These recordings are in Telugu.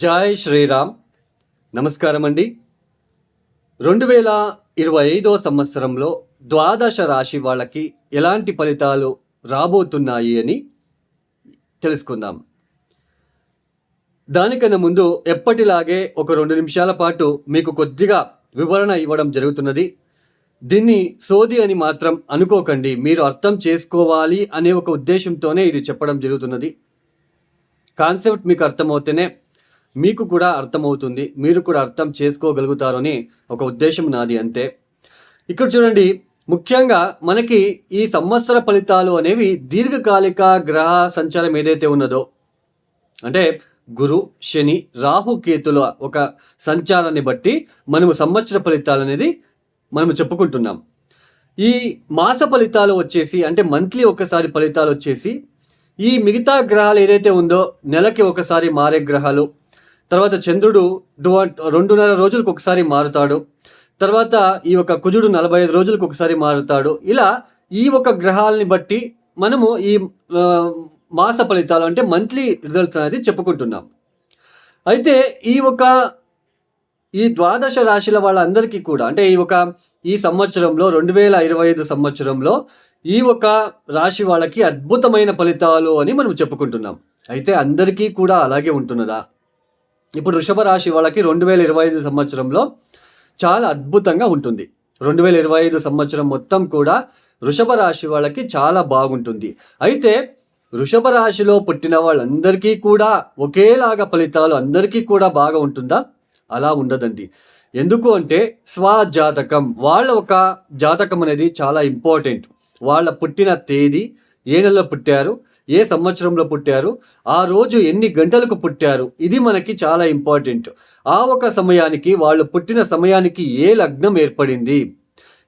జై శ్రీరామ్. నమస్కారం అండి. 2025 సంవత్సరంలో ద్వాదశ రాశి వాళ్ళకి ఎలాంటి ఫలితాలు రాబోతున్నాయి అని తెలుసుకుందాం. దానికన్నా ముందు ఎప్పటిలాగే ఒక 2 నిమిషాల పాటు మీకు కొద్దిగా వివరణ ఇవ్వడం జరుగుతున్నది. దీన్ని సోది అని మాత్రం అనుకోకండి. మీరు అర్థం చేసుకోవాలి అనే ఒక ఉద్దేశంతోనే ఇది చెప్పడం జరుగుతున్నది. కాన్సెప్ట్ మీకు అర్థమవుతేనే మీకు కూడా అర్థమవుతుంది, మీరు కూడా అర్థం చేసుకోగలుగుతారని ఒక ఉద్దేశం నాది, అంతే. ఇక్కడ చూడండి, ముఖ్యంగా మనకి ఈ సంవత్సర ఫలితాలు అనేవి దీర్ఘకాలిక గ్రహ సంచారం ఏదైతే ఉన్నదో, అంటే గురు, శని, రాహు, కేతుల ఒక సంచారాన్ని బట్టి మనము సంవత్సర ఫలితాలు అనేది మనము చెప్పుకుంటున్నాం. ఈ మాస ఫలితాలు వచ్చేసి, అంటే మంత్లీ ఒకసారి ఫలితాలు వచ్చేసి, ఈ మిగతా గ్రహాలు ఏదైతే ఉందో నెలకి ఒకసారి మారే గ్రహాలు. తర్వాత చంద్రుడు 2.5 రోజులకు ఒకసారి మారుతాడు. తర్వాత ఈ ఒక కుజుడు 45 రోజులకు ఒకసారి మారుతాడు. ఇలా ఈ ఒక గ్రహాలని బట్టి మనము ఈ మాస ఫలితాలు అంటే మంత్లీ రిజల్ట్స్ అనేది చెప్పుకుంటున్నాం. అయితే ఈ ద్వాదశ రాశుల వాళ్ళందరికీ కూడా, అంటే ఈ సంవత్సరంలో 2025 సంవత్సరంలో ఈ ఒక రాశి వాళ్ళకి అద్భుతమైన ఫలితాలు అని మనం చెప్పుకుంటున్నాం. అయితే అందరికీ కూడా అలాగే ఉంటున్నదా? ఇప్పుడు వృషభ రాశి వాళ్ళకి 2025 సంవత్సరంలో చాలా అద్భుతంగా ఉంటుంది. 2025 సంవత్సరం మొత్తం కూడా వృషభ రాశి వాళ్ళకి చాలా బాగుంటుంది. అయితే వృషభ రాశిలో పుట్టిన వాళ్ళందరికీ కూడా ఒకేలాగా ఫలితాలు అందరికీ కూడా బాగా ఉంటుందా? అలా ఉండదండి. ఎందుకు అంటే స్వజాతకం, వాళ్ళ ఒక జాతకం అనేది చాలా ఇంపార్టెంట్. వాళ్ళ పుట్టిన తేదీ, ఏ నెలలో పుట్టారు, ఏ సంవత్సరంలో పుట్టారు, ఆ రోజు ఎన్ని గంటలకు పుట్టారు, ఇది మనకి చాలా ఇంపార్టెంట్. ఆ ఒక సమయానికి, వాళ్ళు పుట్టిన సమయానికి ఏ లగ్నం ఏర్పడింది,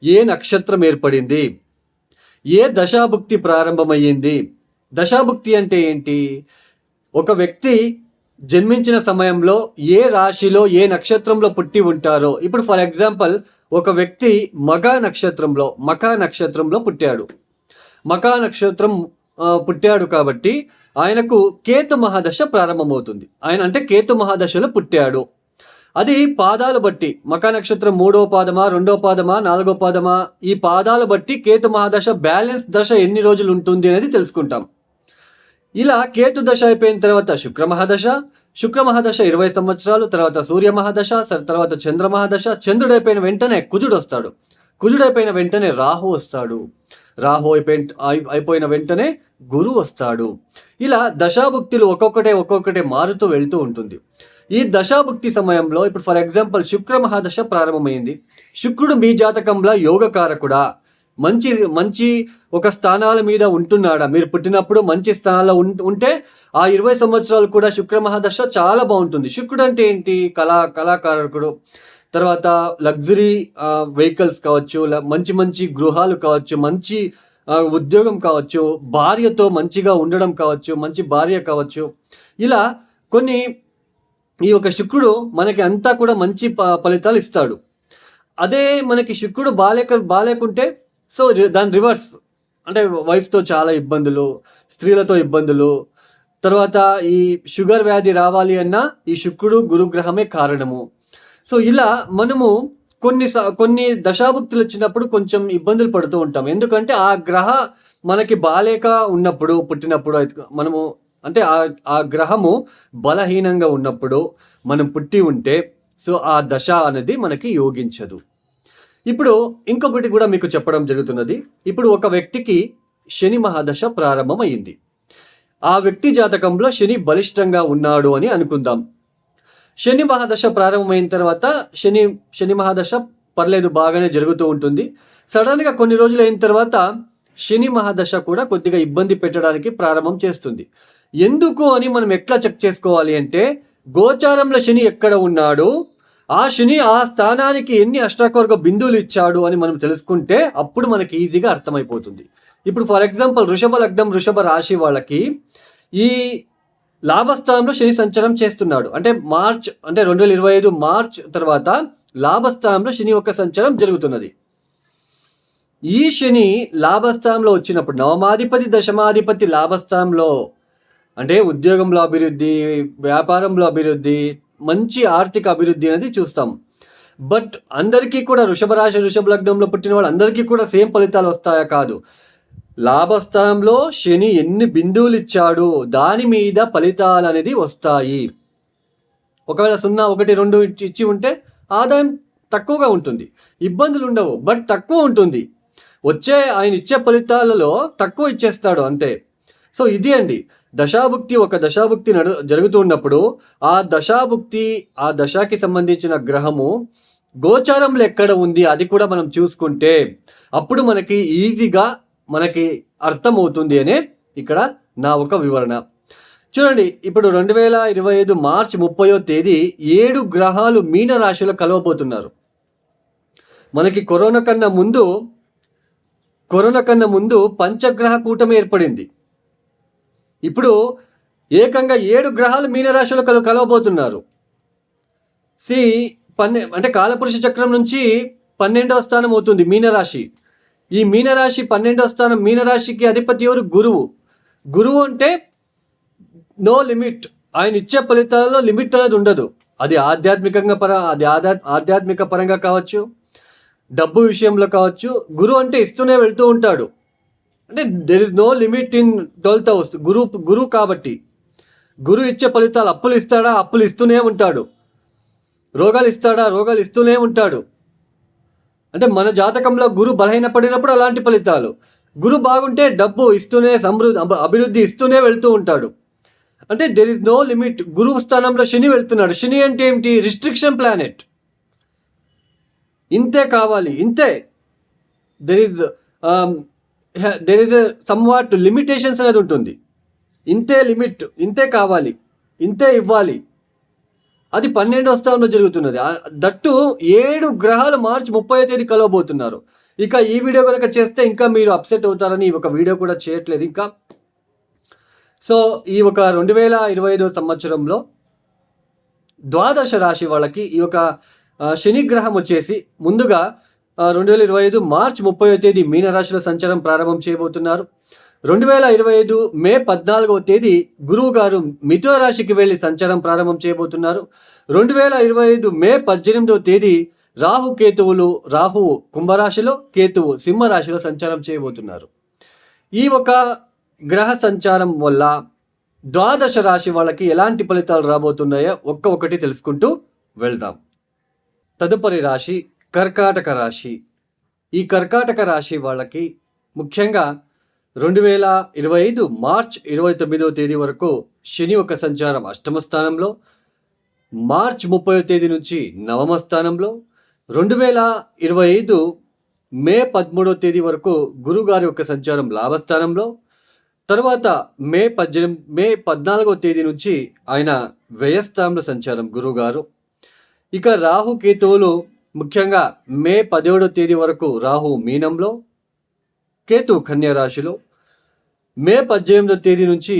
ఏ నక్షత్రం ఏర్పడింది, ఏ దశాభుక్తి ప్రారంభమయ్యింది. దశాభుక్తి అంటే ఏంటి? ఒక వ్యక్తి జన్మించిన సమయంలో ఏ రాశిలో ఏ నక్షత్రంలో పుట్టి ఉంటారో, ఇప్పుడు ఫర్ ఎగ్జాంపుల్ ఒక వ్యక్తి మఖా నక్షత్రంలో పుట్టాడు. మఖా నక్షత్రం పుట్టాడు కాబట్టి ఆయనకు కేతు మహాదశ ప్రారంభమవుతుంది. అంటే కేతు మహాదశలో పుట్టాడు. అది పాదాలు బట్టి, మఖా నక్షత్రం 3వ పాదమా, 2వ పాదమా, 4వ పాదమా, ఈ పాదాలు బట్టి కేతు మహాదశ బ్యాలెన్స్ దశ ఎన్ని రోజులు ఉంటుంది అనేది తెలుసుకుంటాం. ఇలా కేతు దశ అయిపోయిన తర్వాత శుక్ర మహాదశ 20 సంవత్సరాలు, తర్వాత సూర్య మహాదశ, తర్వాత చంద్ర మహాదశ. చంద్రుడు అయిపోయిన వెంటనే కుజుడు వస్తాడు. కుజుడు అయిపోయిన వెంటనే రాహు వస్తాడు. రాహు అయిపోయిన వెంటనే గురువు వస్తాడు. ఇలా దశాభుక్తులు ఒక్కొక్కటే మారుతూ వెళ్తూ ఉంటుంది. ఈ దశాభుక్తి సమయంలో ఇప్పుడు ఫర్ ఎగ్జాంపుల్ శుక్ర మహాదశ ప్రారంభమైంది. శుక్రుడు మీ జాతకంలో యోగకారకుడా? మంచి ఒక స్థానాల మీద ఉంటున్నాడా? మీరు పుట్టినప్పుడు మంచి స్థానాల్లో ఉంటే ఆ 20 సంవత్సరాలు కూడా శుక్ర మహాదశ చాలా బాగుంటుంది. శుక్రుడు అంటే ఏంటి? కళాకారకుడు. తర్వాత లగ్జరీ వెహికల్స్ కావచ్చు, మంచి గృహాలు కావచ్చు, మంచి ఉద్యోగం కావచ్చు, భార్యతో మంచిగా ఉండడం కావచ్చు, మంచి భార్య కావచ్చు. ఇలా కొన్ని ఈ యొక్క శుక్రుడు మనకి అంతా కూడా మంచి ఫలితాలు ఇస్తాడు. అదే మనకి శుక్రుడు బాలేకుంటే సో దాని రివర్స్, అంటే వైఫ్తో చాలా ఇబ్బందులు, స్త్రీలతో ఇబ్బందులు. తర్వాత ఈ షుగర్ వ్యాధి రావాలి అన్నా ఈ శుక్రుడు గురుగ్రహమే కారణము. సో ఇలా మనము కొన్ని దశాభుక్తులు వచ్చినప్పుడు కొంచెం ఇబ్బందులు పడుతూ ఉంటాం. ఎందుకంటే ఆ గ్రహ మనకి బాలేక ఉన్నప్పుడు, పుట్టినప్పుడు మనము, అంటే ఆ గ్రహము బలహీనంగా ఉన్నప్పుడు మనం పుట్టి ఉంటే సో ఆ దశ అనేది మనకి యోగించదు. ఇప్పుడు ఇంకొకటి కూడా మీకు చెప్పడం జరుగుతున్నది. ఇప్పుడు ఒక వ్యక్తికి శని మహాదశ ప్రారంభమైంది. ఆ వ్యక్తి జాతకంలో శని బలిష్టంగా ఉన్నాడు అని అనుకుందాం. శని మహాదశ ప్రారంభమైన తర్వాత శని మహాదశ పర్లేదు, బాగానే జరుగుతూ ఉంటుంది. సడన్గా కొన్ని రోజులు అయిన తర్వాత శని మహాదశ కూడా కొద్దిగా ఇబ్బంది పెట్టడానికి ప్రారంభం చేస్తుంది. ఎందుకు అని మనం ఎట్లా చెక్ చేసుకోవాలి అంటే, గోచారంలో శని ఎక్కడ ఉన్నాడు, ఆ శని ఆ స్థానానికి ఎన్ని అష్టకోర్గ బిందువులు ఇచ్చాడు అని మనం తెలుసుకుంటే అప్పుడు మనకి ఈజీగా అర్థమైపోతుంది. ఇప్పుడు ఫర్ ఎగ్జాంపుల్ వృషభ లగ్నం, వృషభ రాశి వాళ్ళకి ఈ లాభస్థానంలో శని సంచారం చేస్తున్నాడు. అంటే 2025 మార్చ్ తర్వాత లాభస్థానంలో శని యొక్క సంచారం జరుగుతున్నది. ఈ శని లాభస్థానంలో వచ్చినప్పుడు, నవమాధిపతి దశమాధిపతి లాభస్థానంలో అంటే ఉద్యోగంలో అభివృద్ధి, వ్యాపారంలో అభివృద్ధి, మంచి ఆర్థిక అభివృద్ధి అనేది చూస్తాం. బట్ అందరికీ కూడా వృషభ రాశి, వృషభ లగ్నంలో పుట్టిన వాళ్ళందరికీ కూడా సేమ్ ఫలితాలు వస్తాయా? కాదు. లాభస్థానంలో శని ఎన్ని బిందువులు ఇచ్చాడు దాని మీద ఫలితాలు అనేది వస్తాయి. ఒకవేళ 0, 1, 2 ఇచ్చి ఉంటే ఆదాయం తక్కువగా ఉంటుంది, ఇబ్బందులు ఉండవు, బట్ తక్కువ ఉంటుంది. ఆయన ఇచ్చే ఫలితాలలో తక్కువ ఇచ్చేస్తాడు అంతే. సో ఇది అండి దశాభుక్తి. ఒక దశాభుక్తి జరుగుతున్నప్పుడు ఆ దశాభుక్తి, ఆ దశకి సంబంధించిన గ్రహము గోచారంలో ఎక్కడ ఉంది అది కూడా మనం చూసుకుంటే అప్పుడు మనకి ఈజీగా మనకి అర్థమవుతుంది అనే ఇక్కడ నా ఒక వివరణ. చూడండి, ఇప్పుడు 2025 మార్చి 30వ తేదీ 7 గ్రహాలు మీన రాశిలో కలవబోతున్నారు. మనకి కరోనా కన్నా ముందు పంచగ్రహ కూటమి ఏర్పడింది. ఇప్పుడు ఏకంగా 7 గ్రహాలు మీనరాశిలో కలవబోతున్నారు. అంటే కాలపురుష చక్రం నుంచి 12వ స్థానం అవుతుంది మీనరాశి. ఈ మీనరాశి 12వ స్థానం. మీనరాశికి అధిపతి ఎవరు? గురువు. గురువు అంటే నో లిమిట్. ఆయన ఇచ్చే ఫలితాలలో లిమిట్ అనేది ఉండదు. అది ఆధ్యాత్మిక పరంగా కావచ్చు, డబ్బు విషయంలో కావచ్చు. గురువు అంటే ఇస్తూనే వెళ్తూ ఉంటాడు. అంటే there is no limit in 12th house. గురువు కాబట్టి గురువు ఇచ్చే ఫలితాలు. అప్పులు ఇస్తాడా? అప్పులు ఇస్తూనే ఉంటాడు. రోగాలు ఇస్తాడా? రోగాలు ఇస్తూనే ఉంటాడు. అంటే మన జాతకంలో గురు బలహీనపడినప్పుడు అలాంటి ఫలితాలు. గురు బాగుంటే డబ్బు ఇస్తూనే, అభివృద్ధి ఇస్తూనే వెళ్తూ ఉంటాడు. అంటే దెర్ ఇస్ నో లిమిట్. గురువు స్థానంలో శని వెళ్తున్నాడు. శని అంటే ఏమిటి? Restriction planet. ఇంతే కావాలి, ఇంతే. దెర్ ఇస్ సమ్వాట్ లిమిటేషన్స్ అనేది ఉంటుంది. ఇంతే లిమిట్, ఇంతే కావాలి, ఇంతే ఇవ్వాలి. అది 12వ స్థానంలో జరుగుతున్నది. దట్టు 7 గ్రహాలు మార్చి 30వ తేదీ కలవబోతున్నారు. ఇక ఈ వీడియో కనుక చేస్తే ఇంకా మీరు అప్సెట్ అవుతారని ఈ ఒక వీడియో కూడా చేయట్లేదు ఇంకా. సో ఈ ఒక 2025 సంవత్సరంలో ద్వాదశ రాశి వాళ్ళకి ఈ ఒక శని గ్రహం వచ్చేసి ముందుగా 2025 మార్చి 30వ తేదీ మీనరాశిలో సంచారం ప్రారంభం చేయబోతున్నారు. 2025 మే 14వ తేదీ గురువు గారు మిథున రాశికి వెళ్ళి సంచారం ప్రారంభం చేయబోతున్నారు. 2025 మే 18వ తేదీ రాహువు కుంభరాశిలో, కేతువు సింహరాశిలో సంచారం చేయబోతున్నారు. ఈ ఒక గ్రహ సంచారం వల్ల ద్వాదశ రాశి వాళ్ళకి ఎలాంటి ఫలితాలు రాబోతున్నాయో ఒక్కొక్కటి తెలుసుకుంటూ వెళ్దాం. తదుపరి రాశి కర్కాటక రాశి. ఈ కర్కాటక రాశి వాళ్ళకి ముఖ్యంగా 2025 మార్చ్ 29వ తేదీ వరకు శని ఒక సంచారం అష్టమ స్థానంలో, మార్చ్ 30వ తేదీ నుంచి నవమ స్థానంలో, 2025 మే 13వ తేదీ వరకు గురుగారి యొక్క సంచారం లాభస్థానంలో, తర్వాత మే 14వ తేదీ నుంచి ఆయన వ్యయస్థానంలో సంచారం గురుగారు. ఇక రాహు కేతువులు ముఖ్యంగా మే 17వ తేదీ వరకు రాహు మీనంలో, కేతు కన్యా రాశిలో, మే 18వ తేదీ నుంచి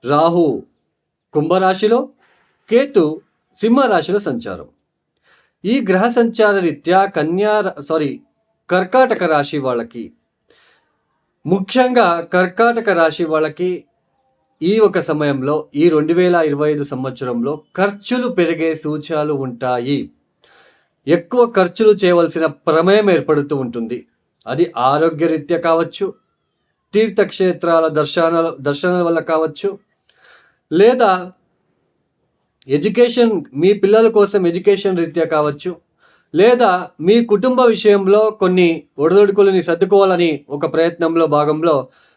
రాహు కుంభరాశిలో, కేతు సింహరాశిలో సంచారం. ఈ గ్రహ సంచార రీత్యా కర్కాటక రాశి వాళ్ళకి, ముఖ్యంగా కర్కాటక రాశి వాళ్ళకి ఈ ఒక సమయంలో, ఈ 2025 సంవత్సరంలో ఖర్చులు పెరిగే సూచనలు ఉంటాయి. ఎక్కువ ఖర్చులు చేయవలసిన ప్రమేయం ఏర్పడుతూ ఉంటుంది. అది ఆరోగ్యరీత్యా కావచ్చు, తీర్థక్షేత్రాల దర్శనాల వల్ల కావచ్చు, లేదా మీ పిల్లల కోసం ఎడ్యుకేషన్ రీత్యా కావచ్చు, లేదా మీ కుటుంబ విషయంలో కొన్ని ఒడిదుడుకులని సర్దుకోవాలని ఒక ప్రయత్నంలో భాగంలో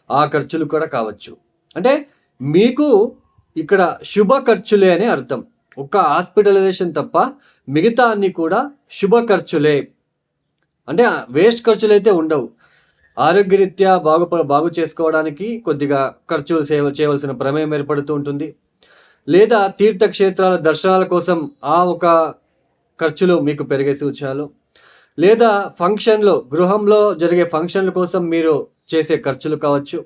ఆ ఖర్చులు కూడా కావచ్చు. అంటే మీకు ఇక్కడ శుభ ఖర్చులే అని అర్థం. ఒక్క హాస్పిటలైజేషన్ తప్ప మిగతా అన్నీ కూడా శుభ ఖర్చులే. అంటే వేస్ట్ ఖర్చులు అయితే ఉండవు. ఆరోగ్యరీత్యా బాగు చేసుకోవడానికి కొద్దిగా ఖర్చులు చేయవలసిన ప్రమేయం ఏర్పడుతూ ఉంటుంది. లేదా తీర్థక్షేత్రాల దర్శనాల కోసం ఆ ఒక ఖర్చులు మీకు పెరిగే సూచనలు, లేదా గృహంలో జరిగే ఫంక్షన్ల కోసం మీరు చేసే ఖర్చులు కావచ్చు,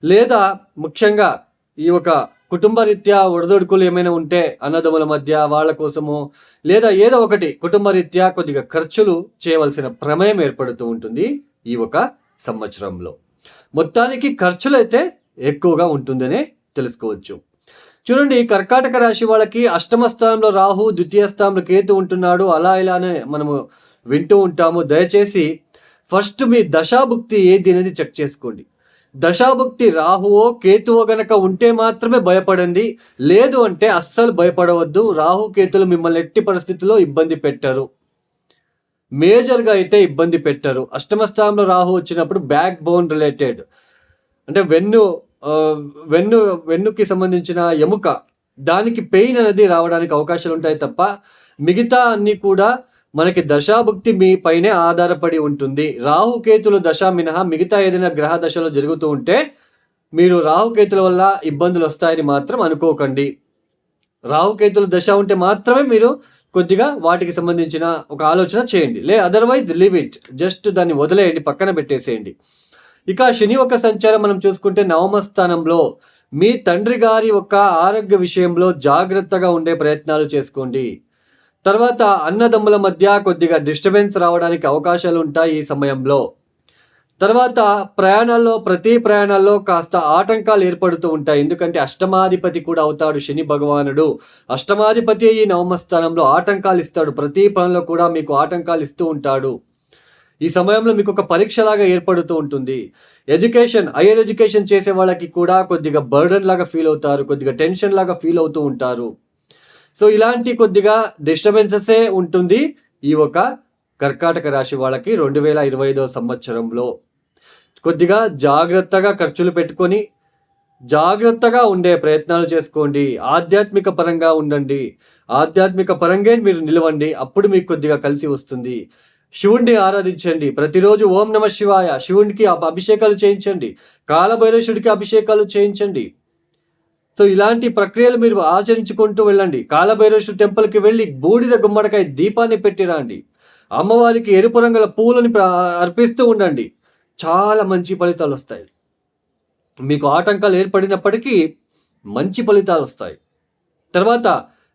లేదా ముఖ్యంగా ఈ ఒక కుటుంబ రీత్యా ఒడిదొడుకులు ఏమైనా ఉంటే అన్నదమ్ముల మధ్య వాళ్ళ కోసము, లేదా ఏదో ఒకటి కుటుంబ రీత్యా కొద్దిగా ఖర్చులు చేయవలసిన ప్రమేయం ఏర్పడుతూ ఉంటుంది ఈ ఒక సంవత్సరంలో. మొత్తానికి ఖర్చులు అయితే ఎక్కువగా ఉంటుందనే తెలుసుకోవచ్చు. చూడండి, కర్కాటక రాశి వాళ్ళకి అష్టమ స్థానంలో రాహు, ద్వితీయ స్థానంలో కేతు ఉంటున్నాడు. అలా ఇలానే మనము వింటూ ఉంటాము. దయచేసి ఫస్ట్ మీ దశాభుక్తి ఏది అనేది చెక్ చేసుకోండి. దశాభుక్తి రాహువో కేతువో గనక ఉంటే మాత్రమే భయపడండి. లేదు అంటే అస్సలు భయపడవద్దు. రాహు కేతులు మిమ్మల్ని ఎట్టి పరిస్థితుల్లో ఇబ్బంది పెట్టరు. మేజర్గా అయితే ఇబ్బంది పెట్టరు. అష్టమ స్థానంలో రాహు వచ్చినప్పుడు బ్యాక్ బోన్ రిలేటెడ్, అంటే వెన్నుకి సంబంధించిన ఎముక, దానికి పెయిన్ అనేది రావడానికి అవకాశాలు ఉంటాయి తప్ప మిగతా అన్నీ కూడా మనకి దశాభుక్తి మీ పైనే ఆధారపడి ఉంటుంది. రాహుకేతుల దశ మినహా మిగతా ఏదైనా గ్రహ దశలో జరుగుతూ ఉంటే మీరు రాహుకేతుల వల్ల ఇబ్బందులు వస్తాయని మాత్రం అనుకోకండి. రాహుకేతుల దశ ఉంటే మాత్రమే మీరు కొద్దిగా వాటికి సంబంధించిన ఒక ఆలోచన చేయండి. అదర్వైజ్ లీవ్ ఇట్, జస్ట్ దాన్ని వదిలేయండి, పక్కన పెట్టేసేయండి. ఇక శని యొక్క సంచారం మనం చూసుకుంటే నవమ స్థానంలో మీ తండ్రి గారి యొక్క ఆరోగ్య విషయంలో జాగ్రత్తగా ఉండే ప్రయత్నాలు చేసుకోండి. తర్వాత అన్నదమ్ముల మధ్య కొద్దిగా డిస్టర్బెన్స్ రావడానికి అవకాశాలు ఉంటాయి ఈ సమయంలో. తర్వాత ప్రతి ప్రయాణాల్లో కాస్త ఆటంకాలు ఏర్పడుతూ ఉంటాయి. ఎందుకంటే అష్టమాధిపతి కూడా అవుతాడు శని భగవానుడు. అష్టమాధిపతి ఈ నవమ స్థానంలో ఆటంకాలు ఇస్తాడు. ప్రతి పనిలో కూడా మీకు ఆటంకాలు ఇస్తూ ఉంటాడు. ఈ సమయంలో మీకు ఒక పరీక్షలాగా ఏర్పడుతూ ఉంటుంది. హైయర్ ఎడ్యుకేషన్ చేసే వాళ్ళకి కూడా కొద్దిగా బర్డన్ లాగా ఫీల్ అవుతారు, కొద్దిగా టెన్షన్ లాగా ఫీల్ అవుతూ ఉంటారు. సో ఇలాంటి కొద్దిగా డిస్టర్బెన్సెసే ఉంటుంది ఈ ఒక కర్కాటక రాశి వాళ్ళకి 2025 సంవత్సరంలో. కొద్దిగా జాగ్రత్తగా ఖర్చులు పెట్టుకొని జాగ్రత్తగా ఉండే ప్రయత్నాలు చేసుకోండి. ఆధ్యాత్మిక పరంగా ఉండండి. ఆధ్యాత్మిక పరంగా మీరు నిలవండి. అప్పుడు మీకు కొద్దిగా కలిసి వస్తుంది. శివుణ్ణి ఆరాధించండి. ప్రతిరోజు ఓం నమ శివాయ శివునికి అభిషేకాలు చేయించండి. కాలభైరవుడికి అభిషేకాలు చేయించండి. సో ఇలాంటి ప్రక్రియలు మీరు ఆచరించుకుంటూ వెళ్ళండి. కాలభైరవుడి టెంపుల్కి వెళ్ళి బూడిద గుమ్మడికాయ దీపాన్ని పెట్టి రండి. అమ్మవారికి ఎరుపు రంగుల పూలని అర్పిస్తూ ఉండండి. చాలా మంచి ఫలితాలు వస్తాయి. మీకు ఆటంకాలు ఏర్పడినప్పటికీ మంచి ఫలితాలు వస్తాయి. తర్వాత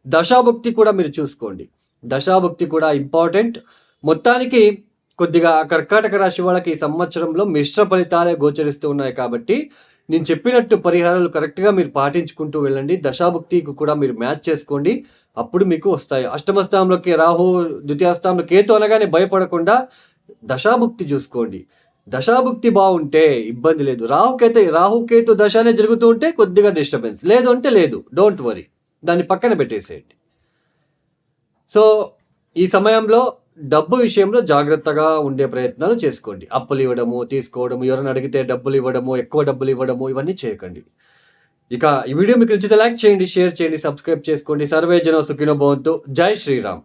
దశాభుక్తి కూడా మీరు చూసుకోండి. దశాభుక్తి కూడా ఇంపార్టెంట్. మొత్తానికి కొద్దిగా కర్కాటక రాశి వాళ్ళకి ఈ సంవత్సరంలో మిశ్ర ఫలితాలే గోచరిస్తూ ఉన్నాయి. కాబట్టి నేను చెప్పినట్టు పరిహారాలు కరెక్ట్గా మీరు పాటించుకుంటూ వెళ్ళండి. దశాభుక్తికి కూడా మీరు మ్యాచ్ చేసుకోండి. అప్పుడు మీకు వస్తాయి. అష్టమ స్థానంలోకి రాహు, ద్వితీయ స్థానంలో కేతు అనగానే భయపడకుండా దశాభుక్తి చూసుకోండి. దశాభుక్తి బాగుంటే ఇబ్బంది లేదు. రాహుకేతు దశనే జరుగుతూ ఉంటే కొద్దిగా డిస్టర్బెన్స్, లేదు అంటే లేదు, డోంట్ వరీ, దాన్ని పక్కన పెట్టేసేయండి. సో ఈ సమయంలో డబ్బు విషయంలో జాగ్రత్తగా ఉండే ప్రయత్నాలు చేసుకోండి. అప్పులు ఇవ్వడము, తీసుకోవడము, ఎవరైనా అడిగితే డబ్బులు ఇవ్వడము, ఎక్కువ డబ్బులు ఇవ్వడము, ఇవన్నీ చేయకండి. ఇక ఈ వీడియో మీకు నచ్చితే లైక్ చేయండి, షేర్ చేయండి, సబ్స్క్రైబ్ చేసుకోండి. సర్వే జన సుఖినో భవంతు. జై శ్రీరామ్.